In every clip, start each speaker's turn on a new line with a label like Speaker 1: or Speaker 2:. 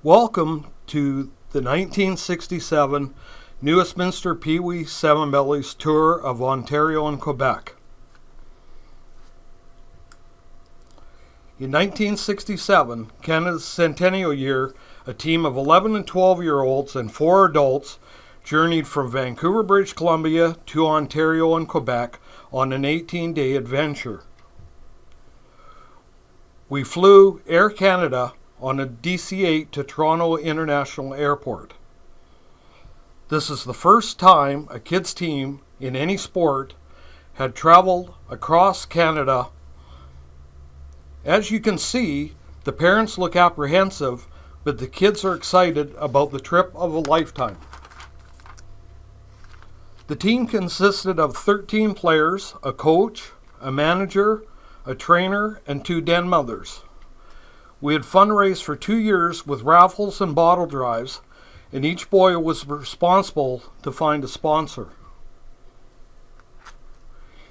Speaker 1: Welcome to the 1967 Newestminster Pee Wee Seven Bellies Tour of Ontario and Quebec. In 1967, Canada's centennial year, a team of 11 and 12-year-olds and 4 adults journeyed from Vancouver, British Columbia to Ontario and Quebec on an 18-day adventure. We flew Air Canada on a DC-8 to Toronto International Airport. This is the first time a kids team in any sport had traveled across Canada. As you can see, the parents look apprehensive, but the kids are excited about the trip of a lifetime. The team consisted of 13 players, a coach, a manager, a trainer, and 2 den mothers. We had fundraised for 2 years with raffles and bottle drives, and each boy was responsible to find a sponsor.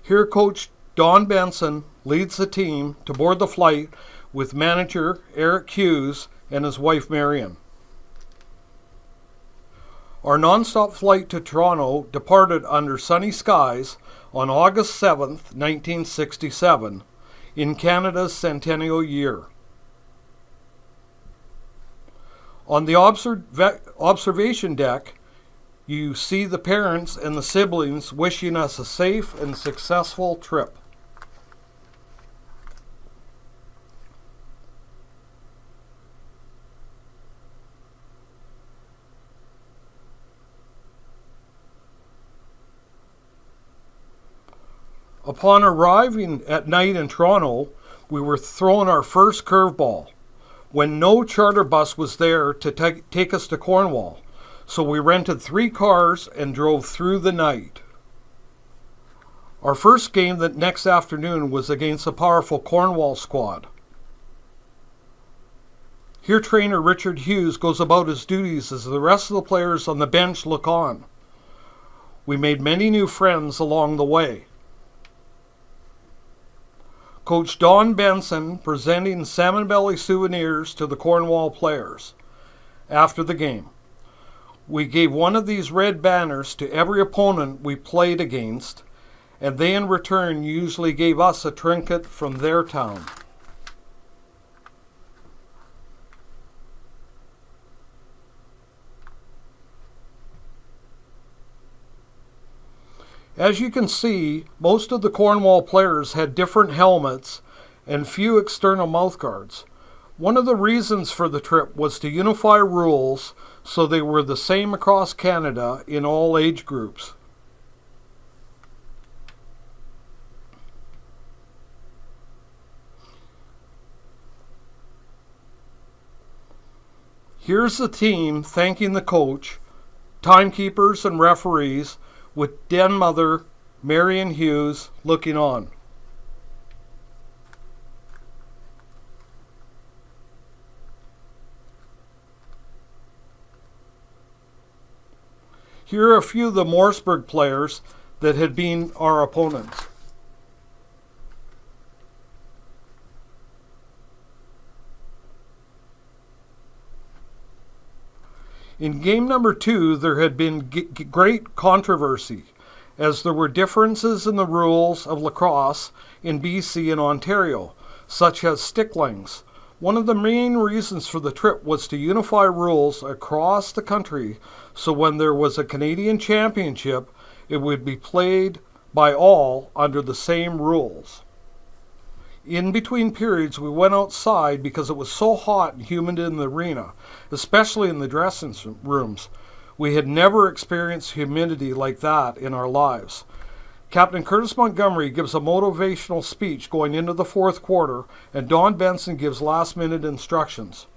Speaker 1: Here Coach Don Benson leads the team to board the flight with manager Eric Hughes and his wife Marion. Our non-stop flight to Toronto departed under sunny skies on August 7th, 1967, in Canada's centennial year. On the observation deck, you see the parents and the siblings wishing us a safe and successful trip. Upon arriving at night in Toronto, we were thrown our first curveball when no charter bus was there to take us to Cornwall, so we rented 3 cars and drove through the night. Our first game that next afternoon was against a powerful Cornwall squad. Here trainer Richard Hughes goes about his duties as the rest of the players on the bench look on. We made many new friends along the way. Coach Don Benson presenting Salmon Belly souvenirs to the Cornwall players. After the game, we gave one of these red banners to every opponent we played against, and they in return usually gave us a trinket from their town. As you can see, most of the Cornwall players had different helmets and few external mouthguards. One of the reasons for the trip was to unify rules so they were the same across Canada in all age groups. Here's the team thanking the coach, timekeepers and referees, with den mother Marion Hughes looking on. Here are a few of the Morseburg players that had been our opponents. In game number 2, there had been great controversy, as there were differences in the rules of lacrosse in BC and Ontario, such as stick lengths. One of the main reasons for the trip was to unify rules across the country, so when there was a Canadian championship, it would be played by all under the same rules. In between periods, we went outside because it was so hot and humid in the arena, especially in the dressing rooms. We had never experienced humidity like that in our lives. Captain Curtis Montgomery gives a motivational speech going into the 4th quarter, and Don Benson gives last-minute instructions.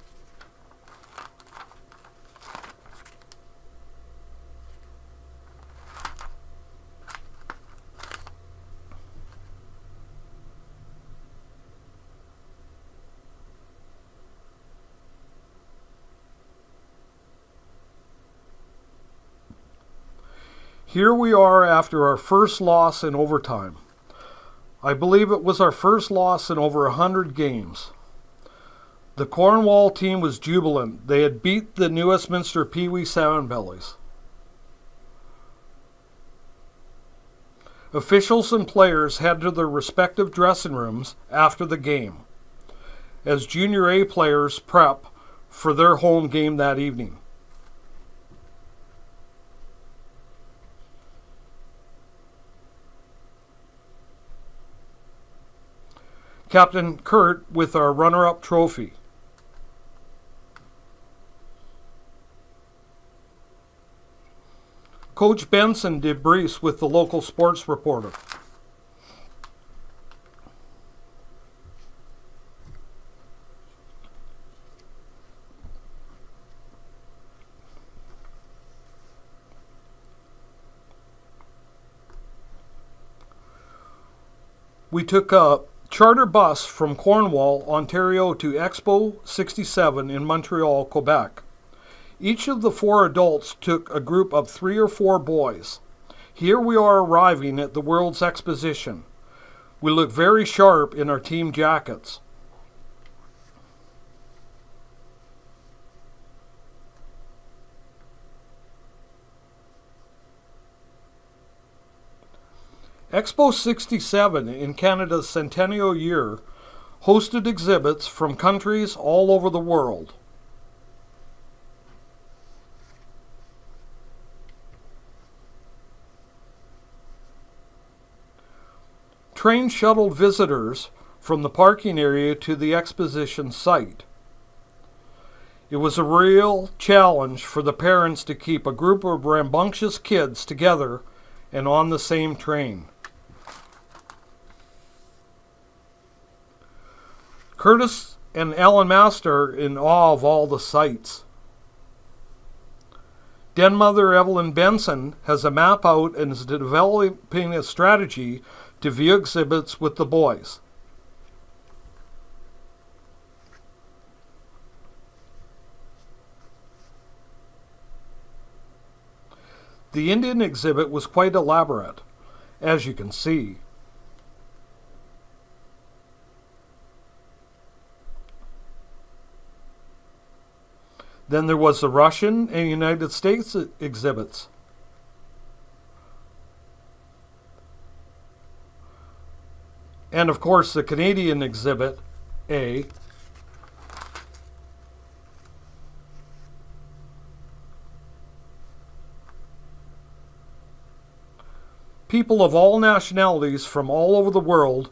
Speaker 1: Here we are after our first loss in overtime. I believe it was our first loss in over 100 games. The Cornwall team was jubilant. They had beat the New Westminster Pee Wee Salmon Bellies. Officials and players head to their respective dressing rooms after the game, as Junior A players prep for their home game that evening. Captain Kurt with our runner-up trophy. Coach Benson debriefs with the local sports reporter. We took a charter bus from Cornwall, Ontario to Expo 67 in Montreal, Quebec. Each of the 4 adults took a group of 3 or 4 boys. Here we are arriving at the World's Exposition. We look very sharp in our team jackets. Expo 67 in Canada's centennial year hosted exhibits from countries all over the world. Train shuttled visitors from the parking area to the exposition site. It was a real challenge for the parents to keep a group of rambunctious kids together and on the same train. Curtis and Ellen Master are in awe of all the sights. Den Mother Evelyn Benson has a map out and is developing a strategy to view exhibits with the boys. The Indian exhibit was quite elaborate, as you can see. Then there was the Russian and United States exhibits. And of course the Canadian exhibit A. People of all nationalities from all over the world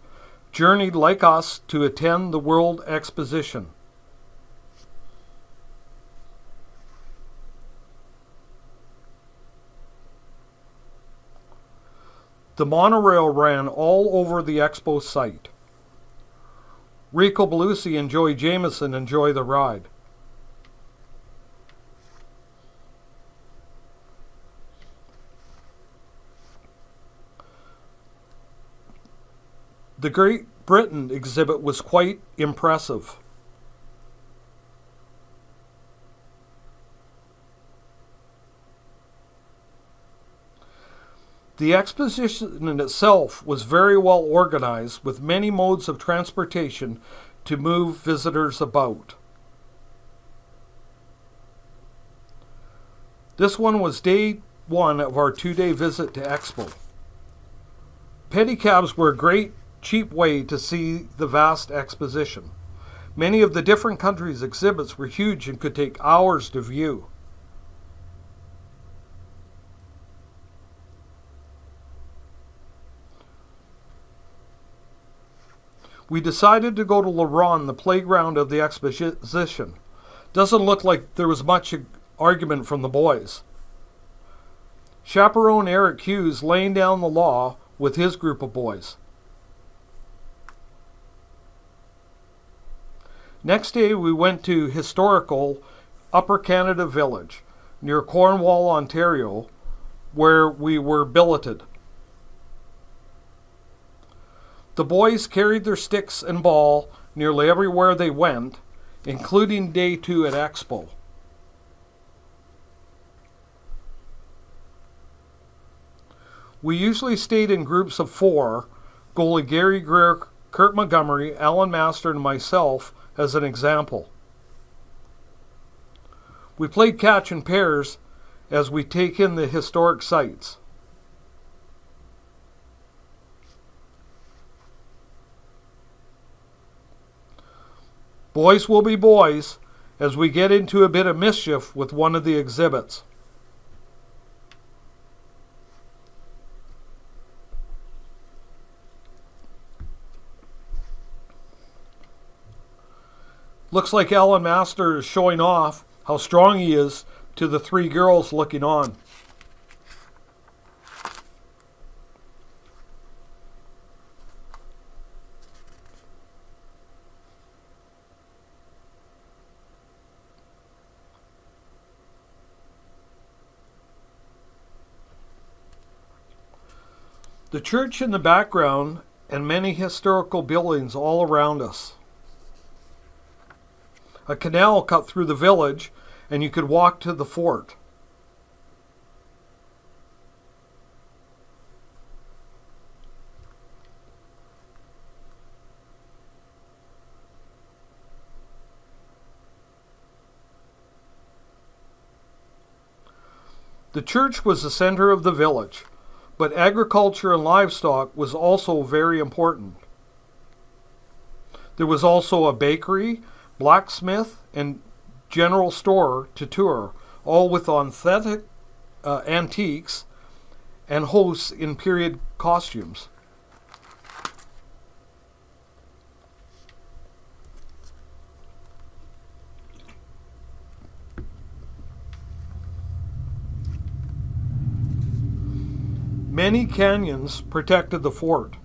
Speaker 1: journeyed like us to attend the World Exposition. The monorail ran all over the Expo site. Rico Belusi and Joey Jameson enjoy the ride. The Great Britain exhibit was quite impressive. The exposition in itself was very well organized, with many modes of transportation to move visitors about. This one was day 1 of our 2-day visit to Expo. Pedicabs were a great, cheap way to see the vast exposition. Many of the different countries' exhibits were huge and could take hours to view. We decided to go to Laron, the playground of the exposition. Doesn't look like there was much argument from the boys. Chaperone Eric Hughes laying down the law with his group of boys. Next day we went to historical Upper Canada Village near Cornwall, Ontario, where we were billeted. The boys carried their sticks and ball nearly everywhere they went, including day 2 at Expo. We usually stayed in groups of 4, goalie Gary Greer, Kurt Montgomery, Alan Master, and myself as an example. We played catch in pairs as we take in the historic sights. Boys will be boys as we get into a bit of mischief with one of the exhibits. Looks like Alan Master is showing off how strong he is to the three girls looking on. The church in the background and many historical buildings all around us. A canal cut through the village and you could walk to the fort. The church was the center of the village, but agriculture and livestock was also very important. There was also a bakery, blacksmith, and general store to tour, all with authentic antiques and hosts in period costumes. Many canyons protected the fort.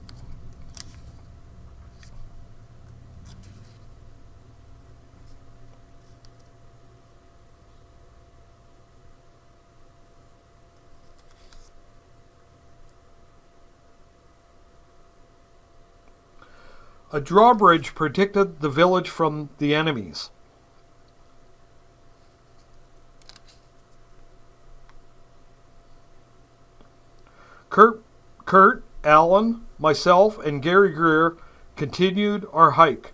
Speaker 1: A drawbridge protected the village from the enemies. Kurt, Alan, myself, and Gary Greer continued our hike.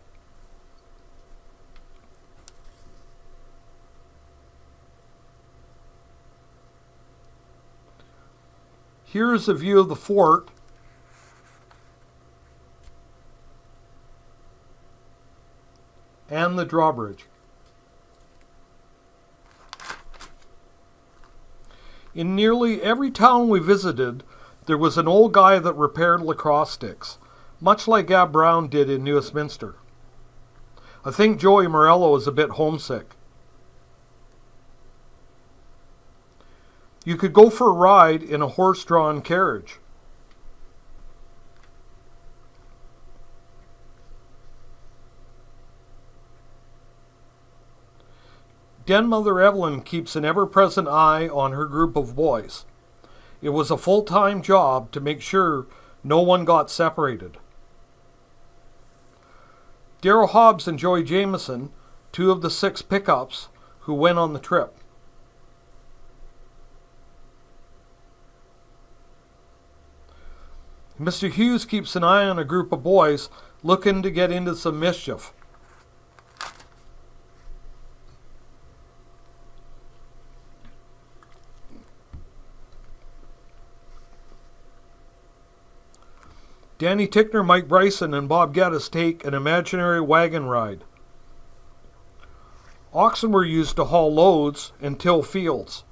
Speaker 1: Here is a view of the fort and the drawbridge. In nearly every town we visited, there was an old guy that repaired lacrosse sticks, much like Gab Brown did in Westminster. I think Joey Morello is a bit homesick. You could go for a ride in a horse-drawn carriage. Den Mother Evelyn keeps an ever-present eye on her group of boys. It was a full-time job to make sure no one got separated. Darrell Hobbs and Joey Jameson, two of the 6 pickups who went on the trip. Mr. Hughes keeps an eye on a group of boys looking to get into some mischief. Danny Tickner, Mike Bryson, and Bob Geddes take an imaginary wagon ride. Oxen were used to haul loads and till fields.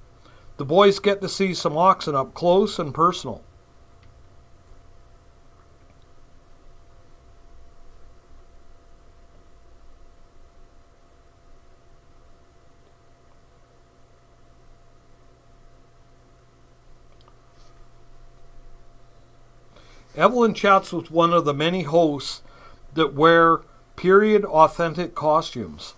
Speaker 1: The boys get to see some oxen up close and personal. Evelyn chats with one of the many hosts that wear period authentic costumes.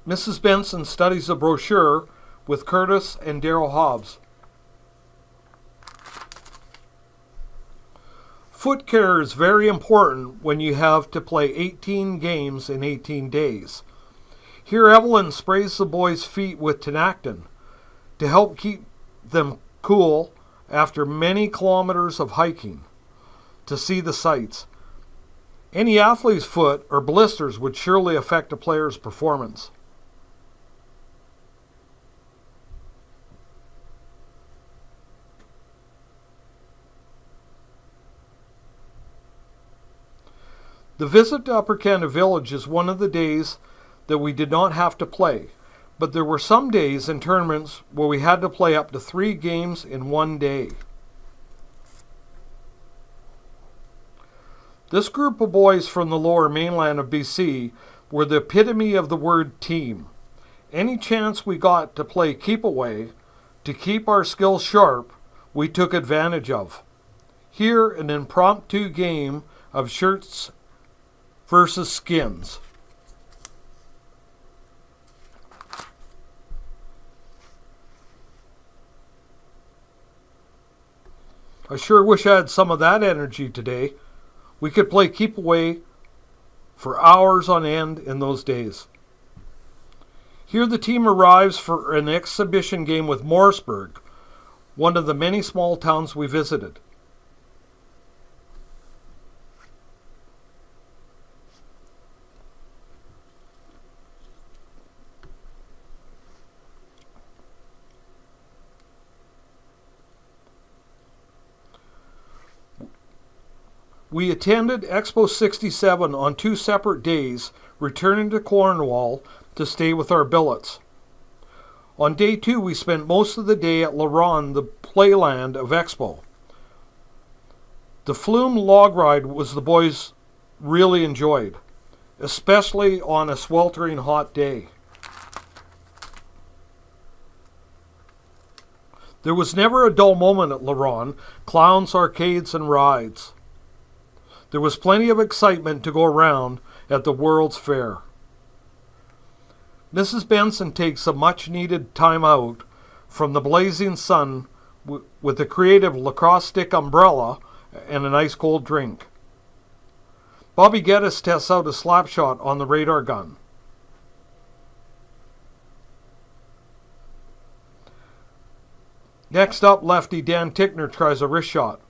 Speaker 1: Mrs. Benson studies a brochure with Curtis and Darrell Hobbs. Foot care is very important when you have to play 18 games in 18 days. Here Evelyn sprays the boys' feet with Tinactin to help keep them cool after many kilometers of hiking to see the sights. Any athlete's foot or blisters would surely affect a player's performance. The visit to Upper Canada Village is one of the days that we did not have to play, but there were some days in tournaments where we had to play up to 3 games in one day. This group of boys from the lower mainland of BC were the epitome of the word team. Any chance we got to play keep away, to keep our skills sharp, we took advantage of. Here, an impromptu game of shirts versus skins. I sure wish I had some of that energy today. We could play keep away for hours on end in those days. Here the team arrives for an exhibition game with Morrisburg, one of the many small towns we visited. We attended Expo 67 on 2 separate days, returning to Cornwall to stay with our billets. On day 2, we spent most of the day at La Ronde, the playland of Expo. The flume log ride was the boys really enjoyed, especially on a sweltering hot day. There was never a dull moment at La Ronde, clowns, arcades, and rides. There was plenty of excitement to go around at the World's Fair. Mrs. Benson takes a much-needed time out from the blazing sun with a creative lacrosse stick umbrella and a nice cold drink. Bobby Geddes tests out a slap shot on the radar gun. Next up, lefty Dan Tickner tries a wrist shot.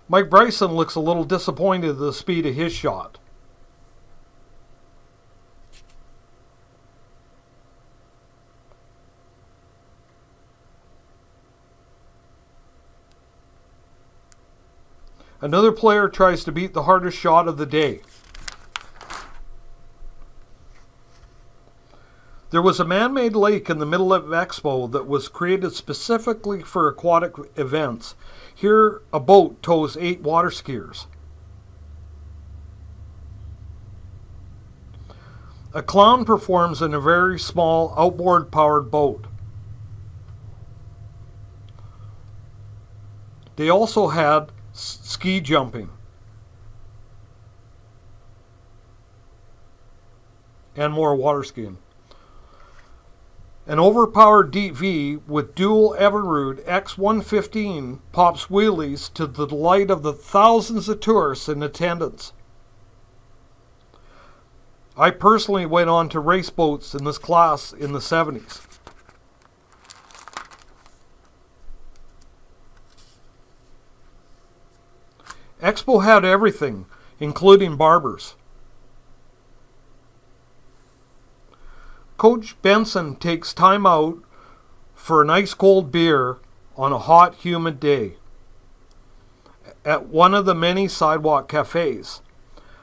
Speaker 1: Mike Bryson looks a little disappointed at the speed of his shot. Another player tries to beat the hardest shot of the day. There was a man-made lake in the middle of Expo that was created specifically for aquatic events. Here, a boat tows 8 water skiers. A clown performs in a very small outboard-powered boat. They also had ski jumping and more water skiing. An overpowered DV with dual Evinrude X115 pops wheelies to the delight of the thousands of tourists in attendance. I personally went on to race boats in this class in the 70s. Expo had everything, including barbers. Coach Benson takes time out for a nice cold beer on a hot, humid day at one of the many sidewalk cafes.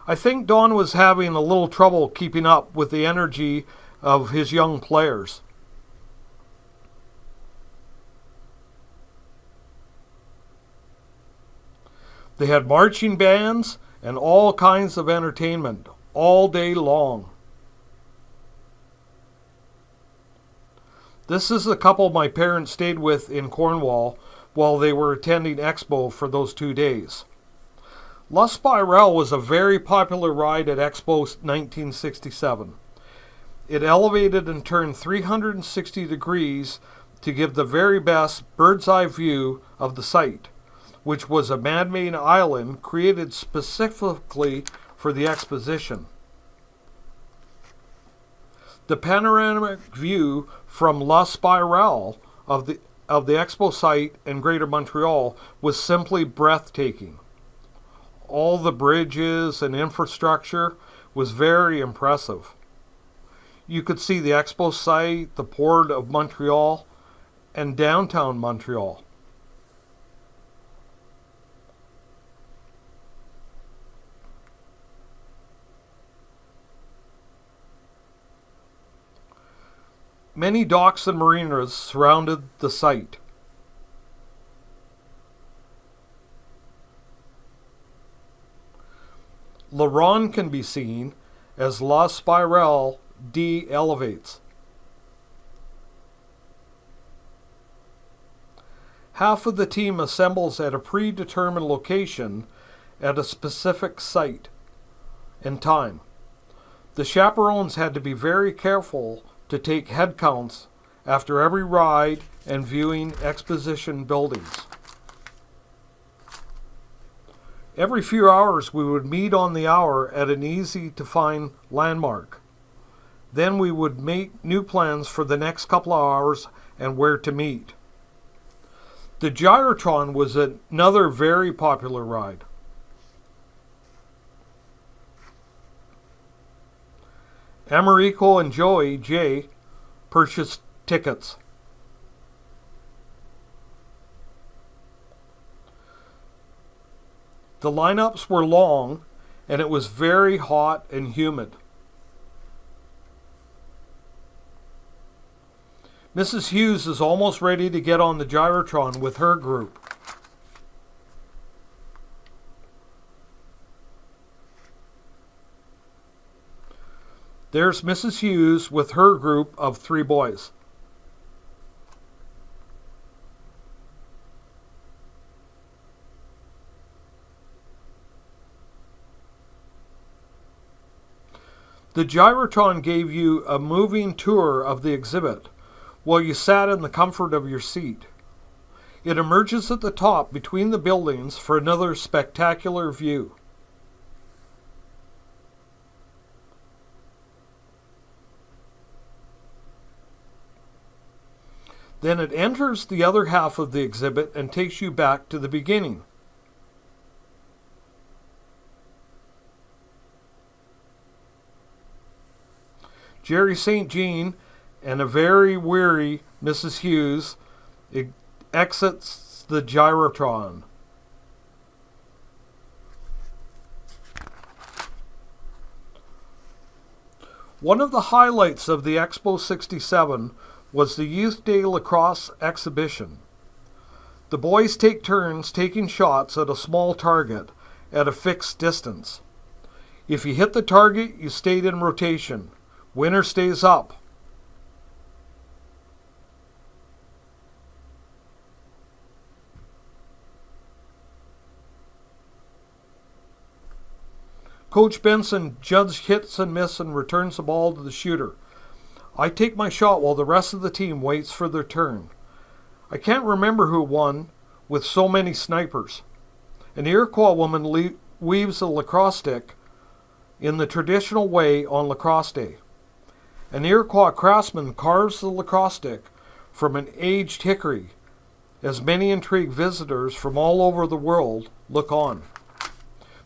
Speaker 1: I think Don was having a little trouble keeping up with the energy of his young players. They had marching bands and all kinds of entertainment all day long. This is the couple my parents stayed with in Cornwall while they were attending Expo for those 2 days. La Spirale was a very popular ride at Expo 1967. It elevated and turned 360 degrees to give the very best bird's eye view of the site, which was a man-made island created specifically for the exposition. The panoramic view from La Spirale of the Expo site and Greater Montreal was simply breathtaking. all the bridges and infrastructure was very impressive. You could see the Expo site, the Port of Montreal, and downtown Montreal. Many docks and marinas surrounded the site. La Ronde can be seen as La Spirale D elevates. Half of the team assembles at a predetermined location at a specific site and time. The chaperones had to be very careful to take head counts after every ride and viewing exposition buildings. Every few hours we would meet on the hour at an easy-to-find landmark. Then we would make new plans for the next couple of hours and where to meet. The Gyrotron was another very popular ride. Americo and Joey J purchased tickets. The lineups were long and it was very hot and humid. Mrs. Hughes is almost ready to get on the Gyrotron with her group. There's Mrs. Hughes with her group of 3 boys. The Gyrotron gave you a moving tour of the exhibit while you sat in the comfort of your seat. It emerges at the top between the buildings for another spectacular view. Then it enters the other half of the exhibit and takes you back to the beginning. Jerry St. Jean and a very weary Mrs. Hughes exits the Gyrotron. One of the highlights of the Expo 67 was the Youth Day Lacrosse exhibition. The boys take turns taking shots at a small target at a fixed distance. If you hit the target, you stayed in rotation. Winner stays up. Coach Benson judges hits and misses and returns the ball to the shooter. I take my shot while the rest of the team waits for their turn. I can't remember who won with so many snipers. An Iroquois woman weaves a lacrosse stick in the traditional way on Lacrosse Day. An Iroquois craftsman carves the lacrosse stick from an aged hickory, as many intrigued visitors from all over the world look on.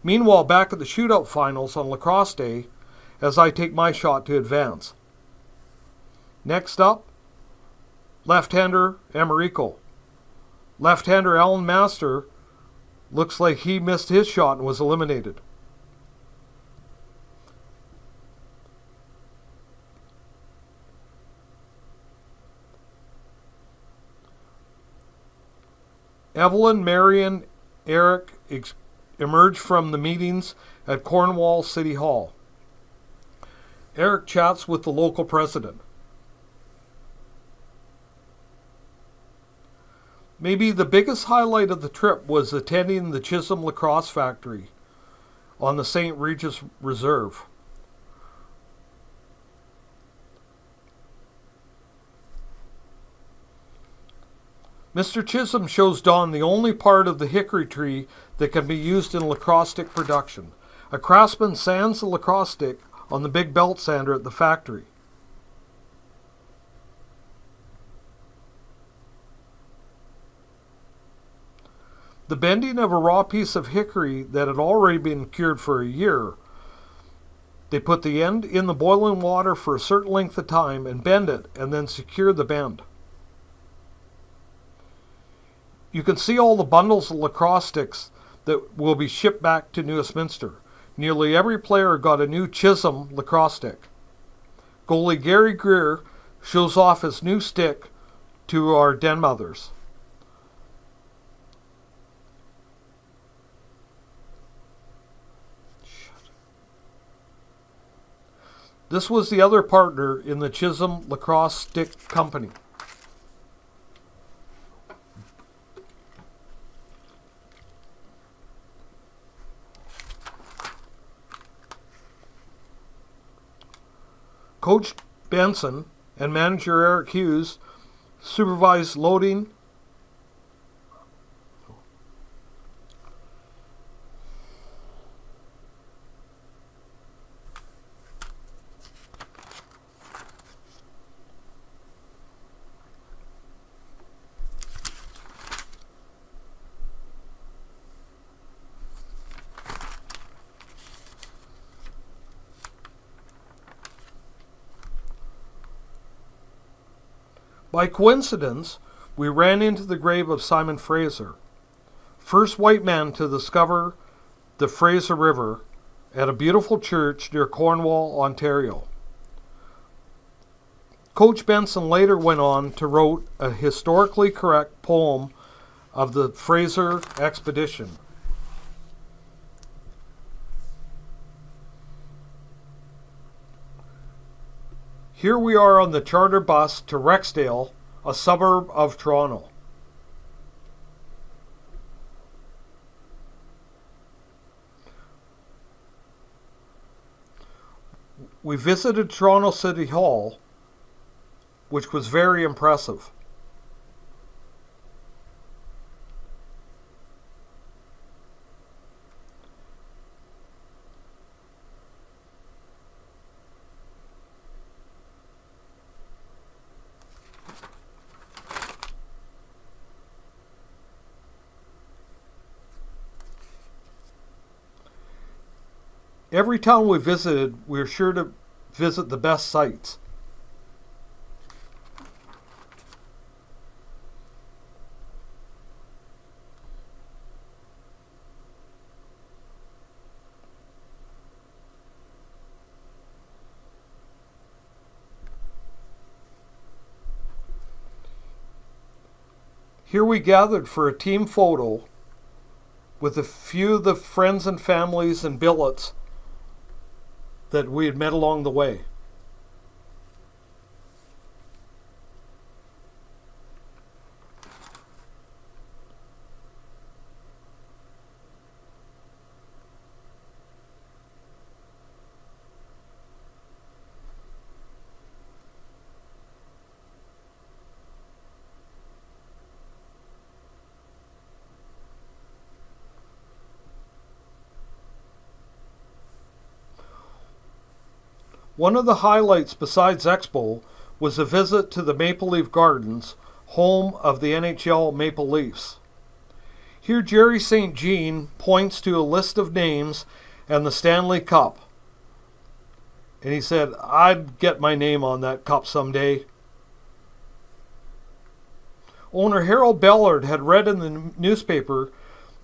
Speaker 1: Meanwhile, back at the shootout finals on Lacrosse Day, as I take my shot to advance. Next up, left-hander Americo. Left-hander Alan Master looks like he missed his shot and was eliminated. Evelyn, Marion, Eric emerge from the meetings at Cornwall City Hall. Eric chats with the local president. Maybe the biggest highlight of the trip was attending the Chisholm Lacrosse Factory on the St. Regis Reserve. Mr. Chisholm shows Don the only part of the hickory tree that can be used in lacrosse stick production. A craftsman sands the lacrosse stick on the big belt sander at the factory. the bending of a raw piece of hickory that had already been cured for a year. They put the end in the boiling water for a certain length of time and bend it, and then secure the bend. You can see all the bundles of lacrosse sticks that will be shipped back to New Westminster. Nearly every player got a new Chisholm lacrosse stick. Goalie Gary Greer shows off his new stick to our den mothers. This was the other partner in the Chisholm Lacrosse Stick Company. Coach Benson and manager Eric Hughes supervised loading By coincidence, we ran into the grave of Simon Fraser, first white man to discover the Fraser River, at a beautiful church near Cornwall, Ontario. Coach Benson later went on to write a historically correct poem of the Fraser expedition. Here we are on the charter bus to Rexdale, a suburb of Toronto. We visited Toronto City Hall, which was very impressive. Every town we visited, we were sure to visit the best sites. Here we gathered for a team photo with a few of the friends and families and billets that we had met along the way. One of the highlights besides Expo was a visit to the Maple Leaf Gardens, home of the NHL Maple Leafs. Here Jerry St. Jean points to a list of names and the Stanley Cup. And he said, "I'd get my name on that cup someday." Owner Harold Bellard had read in the newspaper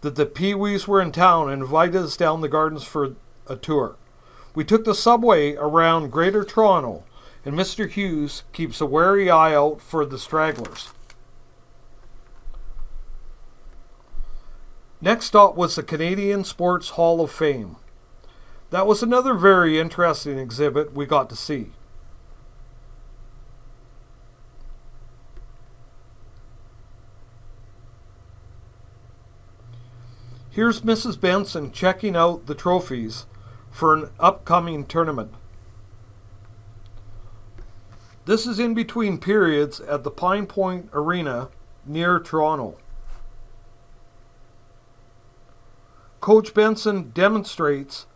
Speaker 1: that the Pee-wees were in town and invited us down the gardens for a tour. We took the subway around Greater Toronto, and Mr. Hughes keeps a wary eye out for the stragglers. Next stop was the Canadian Sports Hall of Fame. That was another very interesting exhibit we got to see. Here's Mrs. Benson checking out the trophies for an upcoming tournament. This is in between periods at the Pine Point Arena near Toronto. Coach Benson demonstrates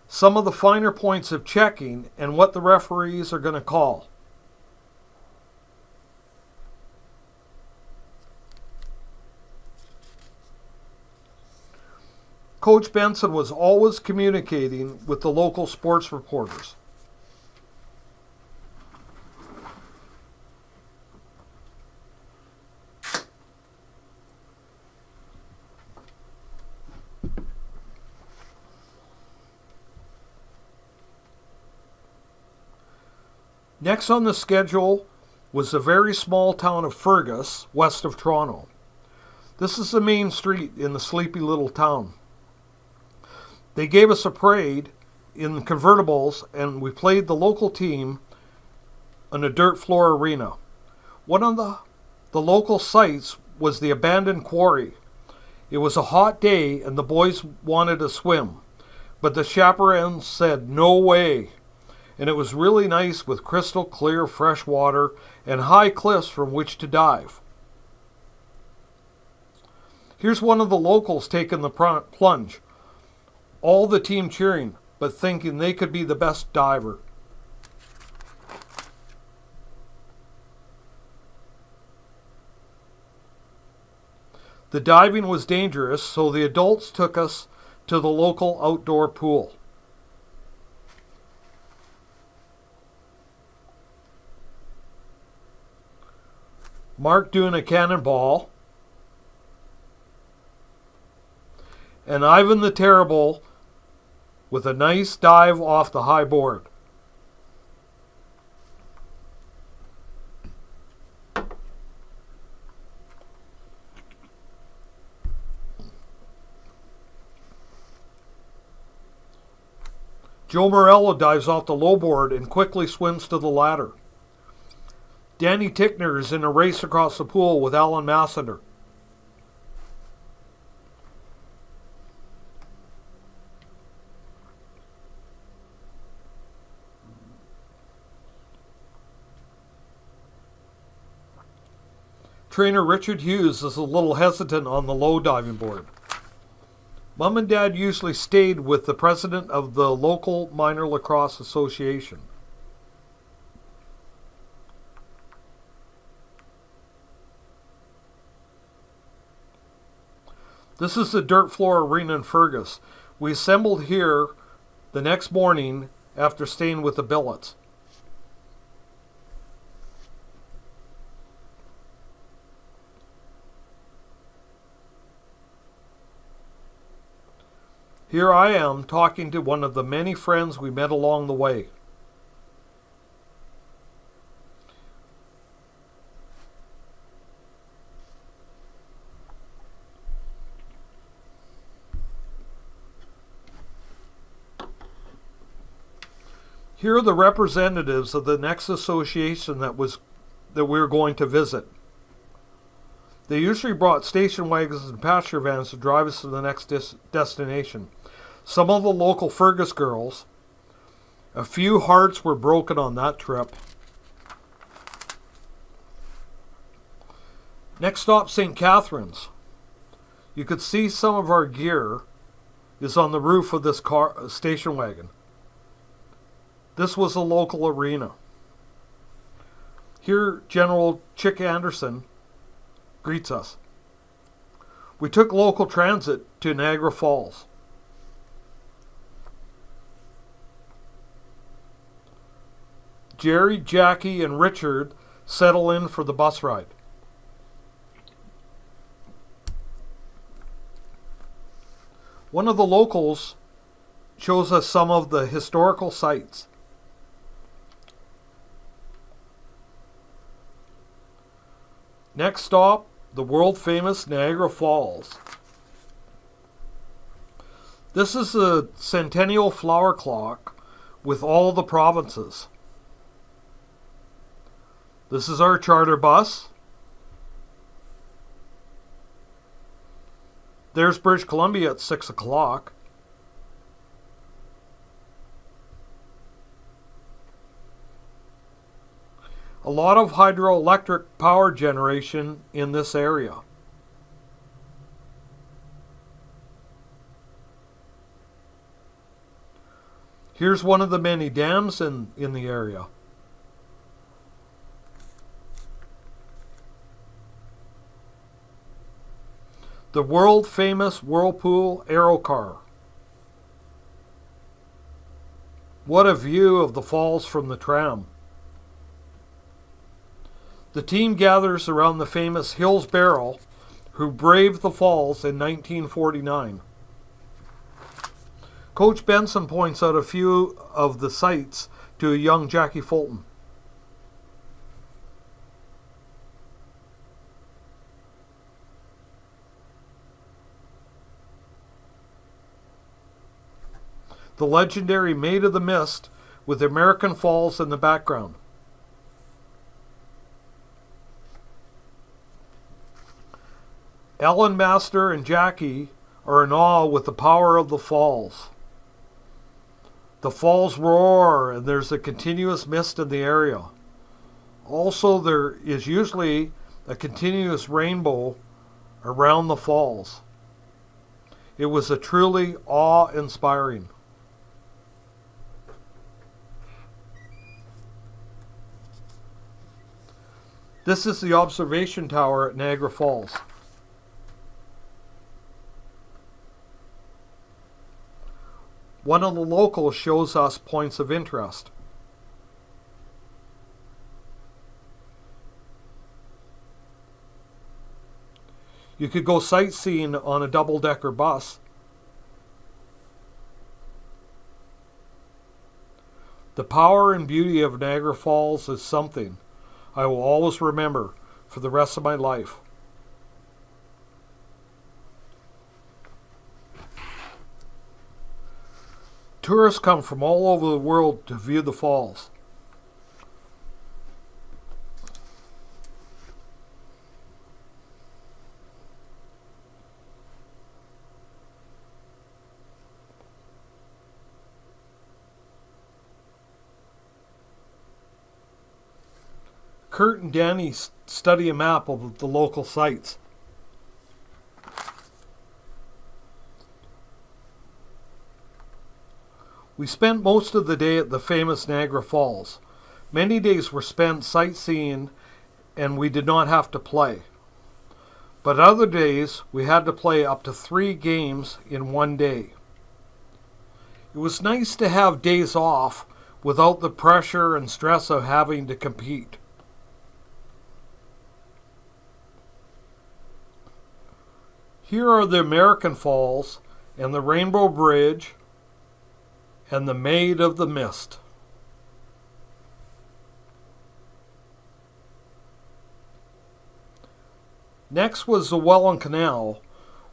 Speaker 1: some of the finer points of checking and what the referees are going to call. Coach Benson was always communicating with the local sports reporters. Next on the schedule was the very small town of Fergus, west of Toronto. This is the main street in the sleepy little town. They gave us a parade in convertibles, and we played the local team in a dirt floor arena. One of the local sites was the abandoned quarry. It was a hot day, and the boys wanted to swim, but the chaperones said no way. And it was really nice with crystal clear fresh water and high cliffs from which to dive. Here's one of the locals taking the plunge. All the team cheering, but thinking they could be the best diver. The diving was dangerous, so the adults took us to the local outdoor pool. Mark doing a cannonball, and Ivan the Terrible with a nice dive off the high board. Joe Morello dives off the low board and quickly swims to the ladder. Danny Tickner is in a race across the pool with Alan Massender. Trainer Richard Hughes is a little hesitant on the low diving board. Mom and Dad usually stayed with the president of the local minor lacrosse association. This is the dirt floor arena in Fergus. We assembled here the next morning after staying with the billets. Here I am talking to one of the many friends we met along the way. Here are the representatives of the next association that we were going to visit. They usually brought station wagons and pasture vans to drive us to the next destination. Some of the local Fergus girls. A few hearts were broken on that trip. Next stop, St. Catharines. You could see some of our gear is on the roof of this station wagon. This was a local arena. Here, General Chick Anderson greets us. We took local transit to Niagara Falls. Jerry, Jackie, and Richard settle in for the bus ride. One of the locals shows us some of the historical sites. Next stop, the world-famous Niagara Falls. This is a centennial flower clock with all the provinces. This is our charter bus. There's British Columbia at 6 o'clock. A lot of hydroelectric power generation in this area. Here's one of the many dams in the area. The world-famous Whirlpool Aerocar. What a view of the falls from the tram. The team gathers around the famous Hills Barrel, who braved the falls in 1949. Coach Benson points out a few of the sights to a young Jackie Fulton. The legendary Maid of the Mist with American Falls in the background. Ellen Master and Jackie are in awe with the power of the falls. The falls roar and there's a continuous mist in the area. Also, there is usually a continuous rainbow around the falls. It was a truly awe-inspiring. This is the observation tower at Niagara Falls. One of the locals shows us points of interest. You could go sightseeing on a double-decker bus. The power and beauty of Niagara Falls is something I will always remember for the rest of my life. Tourists come from all over the world to view the falls. Kurt and Danny study a map of the local sites. We spent most of the day at the famous Niagara Falls. Many days were spent sightseeing and we did not have to play. But other days we had to play up to 3 games in one day. It was nice to have days off without the pressure and stress of having to compete. Here are the American Falls and the Rainbow Bridge and the Maid of the Mist. Next was the Welland Canal,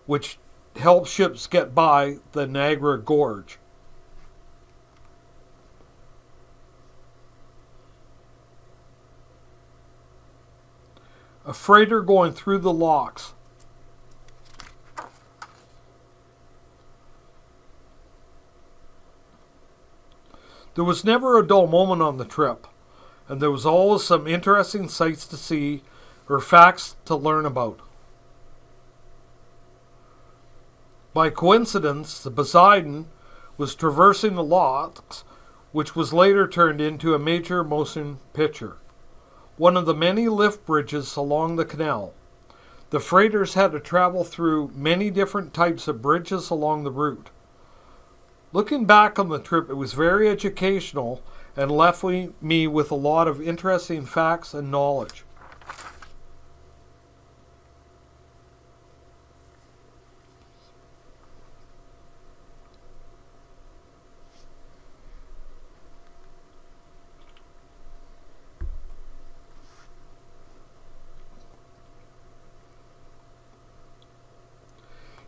Speaker 1: which helped ships get by the Niagara Gorge. A freighter going through the locks. There was never a dull moment on the trip, and there was always some interesting sights to see or facts to learn about. By coincidence, the Poseidon was traversing the locks, which was later turned into a major motion picture, one of the many lift bridges along the canal. The freighters had to travel through many different types of bridges along the route. Looking back on the trip, it was very educational and left me with a lot of interesting facts and knowledge.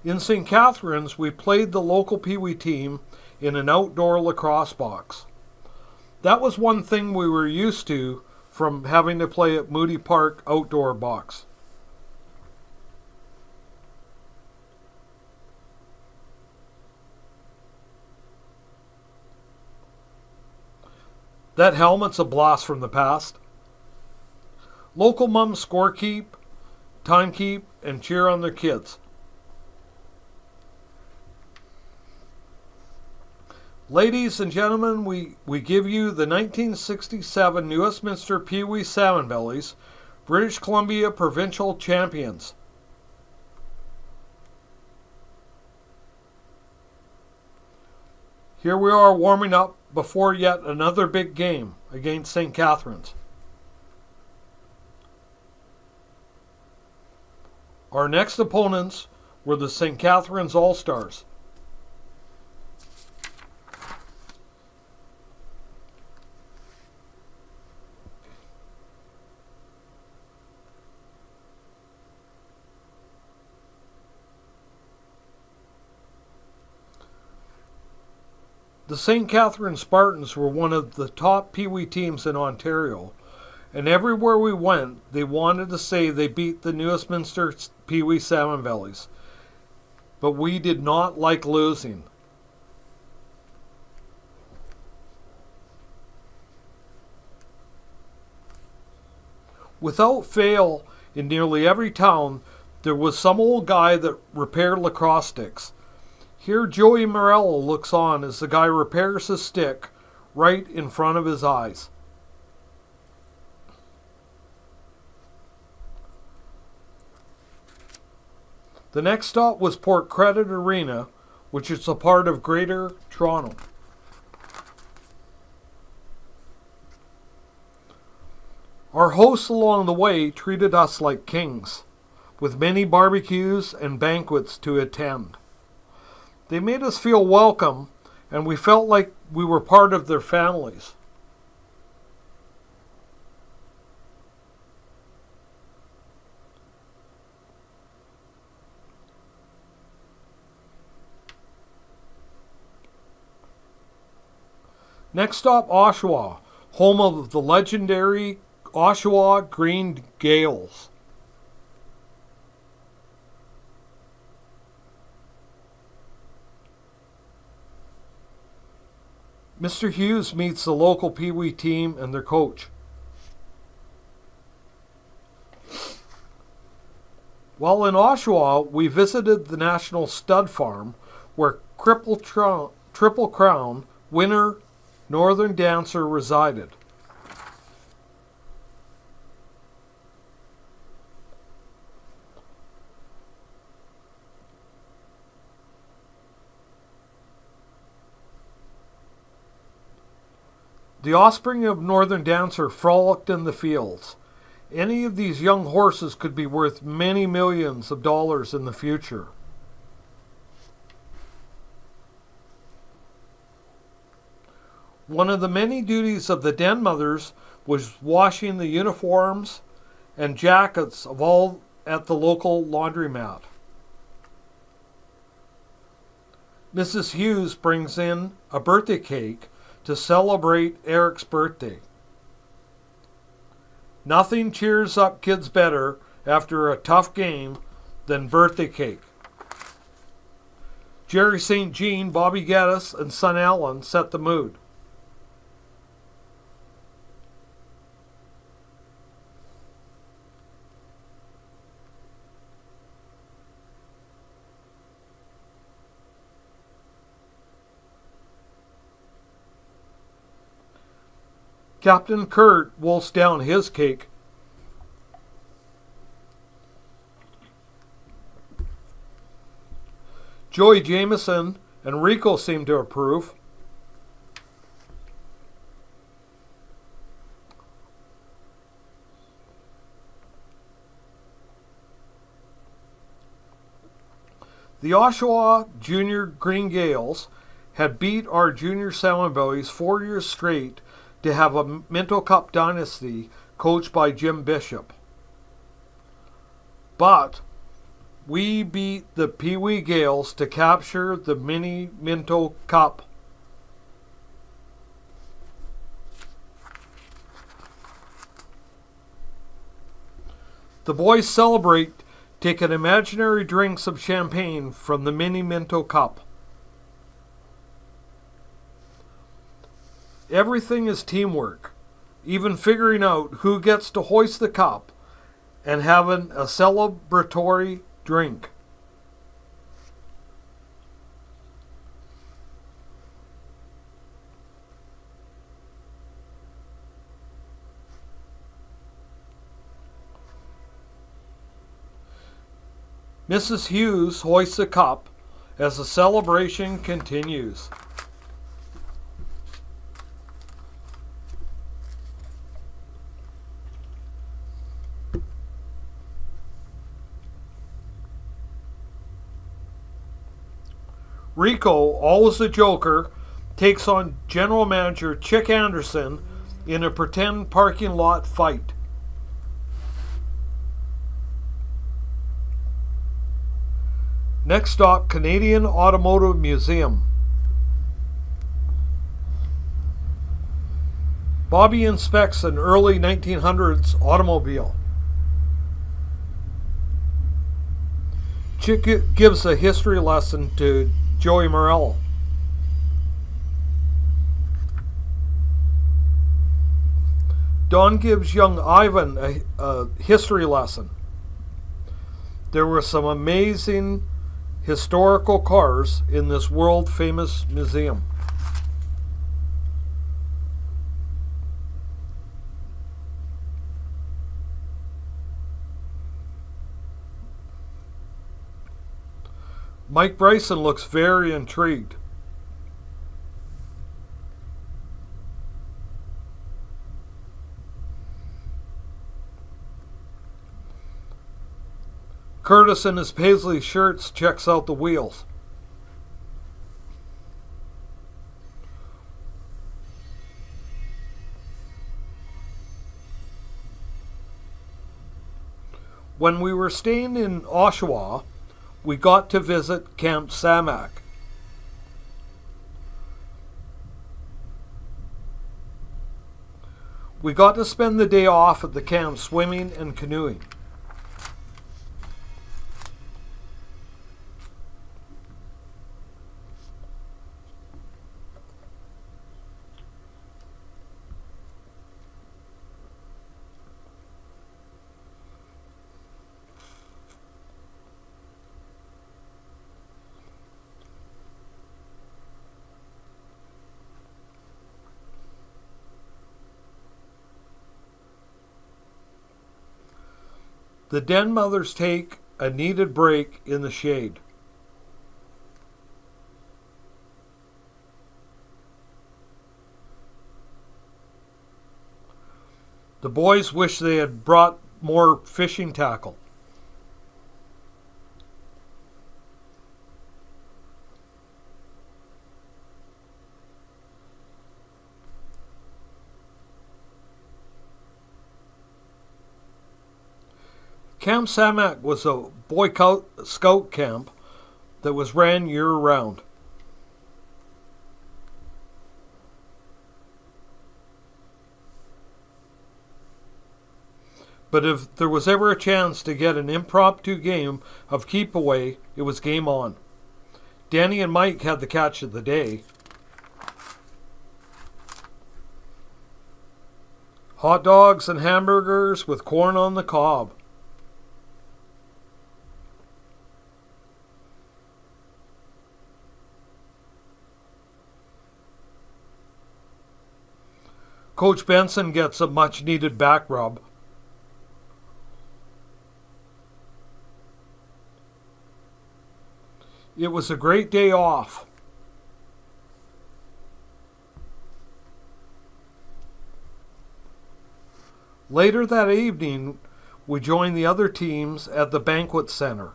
Speaker 1: In St. Catharines, we played the local Pee Wee team in an outdoor lacrosse box. That was one thing we were used to from having to play at Moody Park outdoor box. That helmet's a blast from the past. Local mums score keep, time keep, and cheer on their kids. Ladies and gentlemen, we give you the 1967 New Westminster Pee Wee Salmon Bellies, British Columbia Provincial Champions. Here we are warming up before yet another big game against St. Catharines. Our next opponents were the St. Catharines All-Stars. The St. Catharines Spartans were one of the top Pee Wee teams in Ontario, and everywhere we went, they wanted to say they beat the newest Minster Pee Wee Salmon Bellies. But we did not like losing. Without fail, in nearly every town, there was some old guy that repaired lacrosse sticks. Here Joey Morello looks on as the guy repairs his stick right in front of his eyes. The next stop was Port Credit Arena, which is a part of Greater Toronto. Our hosts along the way treated us like kings, with many barbecues and banquets to attend. They made us feel welcome, and we felt like we were part of their families. Next stop, Oshawa, home of the legendary Oshawa Green Gaels. Mr. Hughes meets the local Pee Wee team and their coach. While in Oshawa, we visited the National Stud Farm, where Triple Crown winner Northern Dancer resided. The offspring of Northern Dancer frolicked in the fields. Any of these young horses could be worth many millions of dollars in the future. One of the many duties of the den mothers was washing the uniforms and jackets of all at the local laundromat. Mrs. Hughes brings in a birthday cake to celebrate Eric's birthday. Nothing cheers up kids better after a tough game than birthday cake. Jerry St. Jean, Bobby Geddes, and son Alan set the mood. Captain Kurt wolfs down his cake. Joey Jameson and Rico seem to approve. The Oshawa Junior Green Gaels had beat our Junior Salmon Bellies 4 years straight to have a Minto Cup dynasty coached by Jim Bishop. But we beat the Pee Wee Gaels to capture the mini Minto Cup. The boys celebrate taking imaginary drinks of champagne from the mini Minto Cup. Everything is teamwork, even figuring out who gets to hoist the cup and having a celebratory drink. Mrs. Hughes hoists the cup as the celebration continues. Rico, always a joker, takes on general manager Chick Anderson in a pretend parking lot fight. Next stop, Canadian Automotive Museum. Bobby inspects an early 1900s automobile. Chick gives a history lesson to Joey Morello. Don gives young Ivan a history lesson. There were some amazing historical cars in this world-famous museum. Mike Bryson looks very intrigued. Curtis in his paisley shirts checks out the wheels. When we were staying in Oshawa, we got to visit Camp Samak. We got to spend the day off at the camp swimming and canoeing. The den mothers take a needed break in the shade. The boys wish they had brought more fishing tackle. Camp Samak was a Boy Scout camp that was ran year-round. But if there was ever a chance to get an impromptu game of keep away, it was game on. Danny and Mike had the catch of the day. Hot dogs and hamburgers with corn on the cob. Coach Benson gets a much-needed back rub. It was a great day off. Later that evening, we joined the other teams at the banquet center.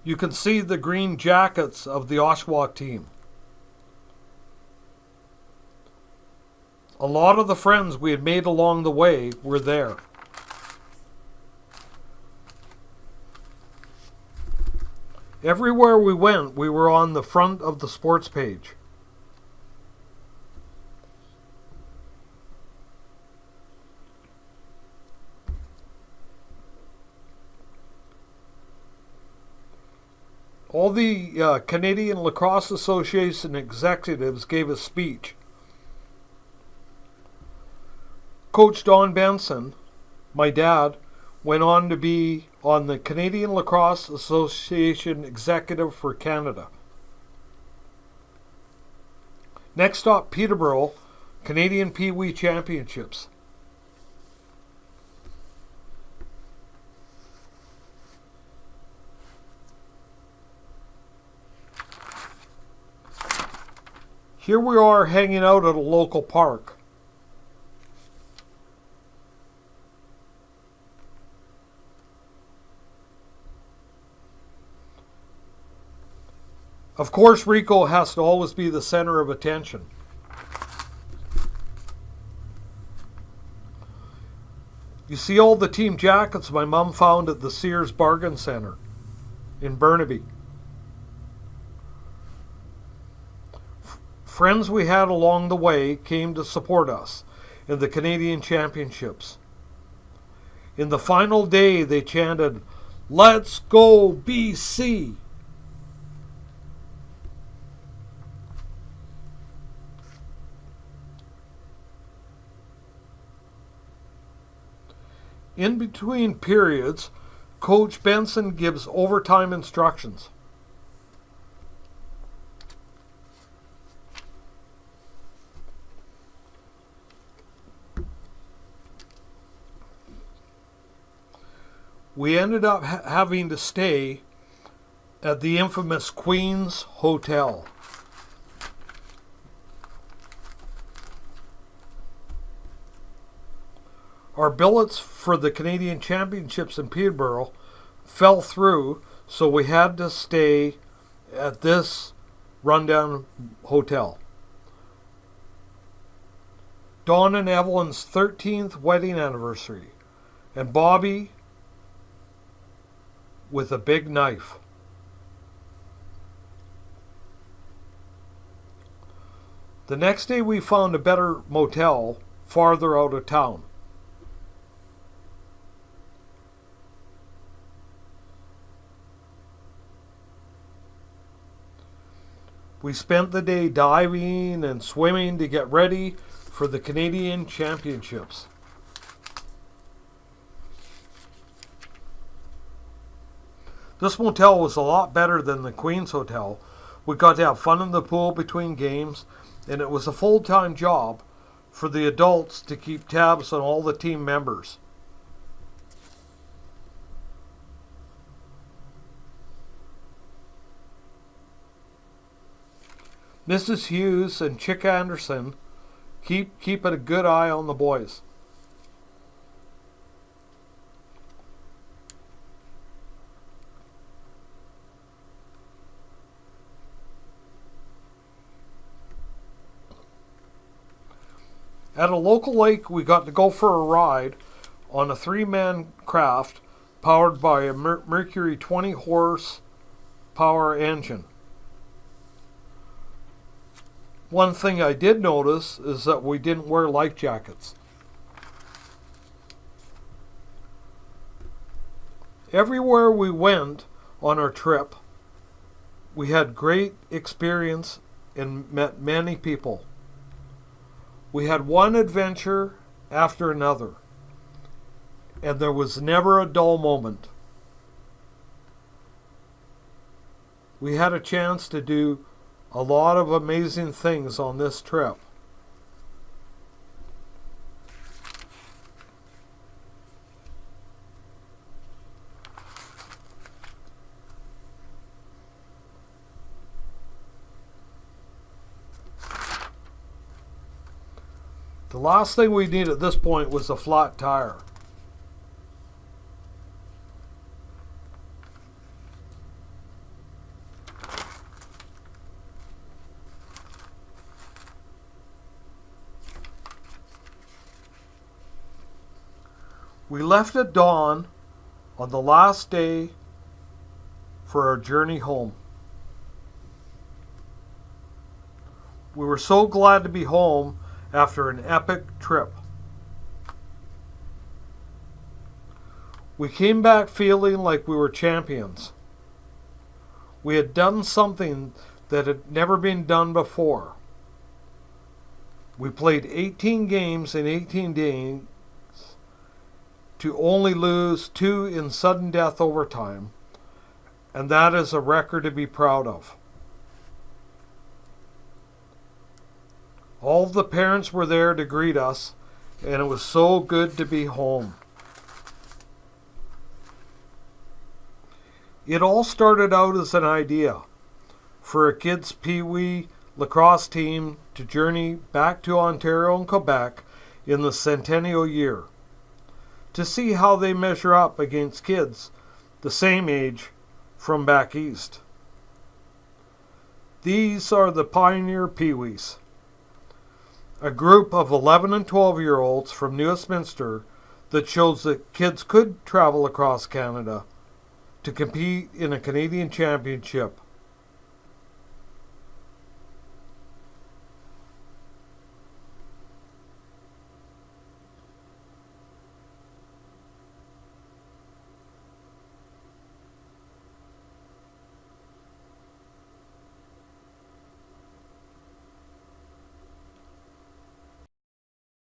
Speaker 1: You can see the green jackets of the Oshawa team. A lot of the friends we had made along the way were there. Everywhere we went, we were on the front of the sports page. All the Canadian Lacrosse Association executives gave a speech. Coach Don Benson, my dad, went on to be on the Canadian Lacrosse Association Executive for Canada. Next stop, Peterborough, Canadian Pee Wee Championships. Here we are hanging out at a local park. Of course, Rico has to always be the center of attention. You see all the team jackets my mom found at the Sears Bargain Center in Burnaby. Friends we had along the way came to support us in the Canadian Championships. In the final day, they chanted, "Let's go BC!" In between periods, Coach Benson gives overtime instructions. We ended up having to stay at the infamous Queen's Hotel. Our billets for the Canadian Championships in Peterborough fell through, so we had to stay at this rundown hotel. Dawn and Evelyn's 13th wedding anniversary, and Bobby with a big knife. The next day we found a better motel farther out of town. We spent the day diving and swimming to get ready for the Canadian Championships. This motel was a lot better than the Queen's Hotel. We got to have fun in the pool between games, and it was a full-time job for the adults to keep tabs on all the team members. Mrs. Hughes and Chick Anderson keep a good eye on the boys. At a local lake, we got to go for a ride on a 3-man craft powered by a Mercury 20 horse power engine. One thing I did notice is that we didn't wear life jackets. Everywhere we went on our trip, we had great experience and met many people. We had one adventure after another, and there was never a dull moment. We had a chance to do a lot of amazing things on this trip. The last thing we needed at this point was a flat tire. We left at dawn on the last day for our journey home. We were so glad to be home after an epic trip. We came back feeling like we were champions. We had done something that had never been done before. We played 18 games in 18 days to only lose 2 in sudden death overtime, and that is a record to be proud of. All the parents were there to greet us, and it was so good to be home. It all started out as an idea for a kids' Pee-wee lacrosse team to journey back to Ontario and Quebec in the centennial year to see how they measure up against kids the same age from back east. These are the Pioneer Peewees, a group of 11 and 12-year-olds from Westminster that shows that kids could travel across Canada to compete in a Canadian championship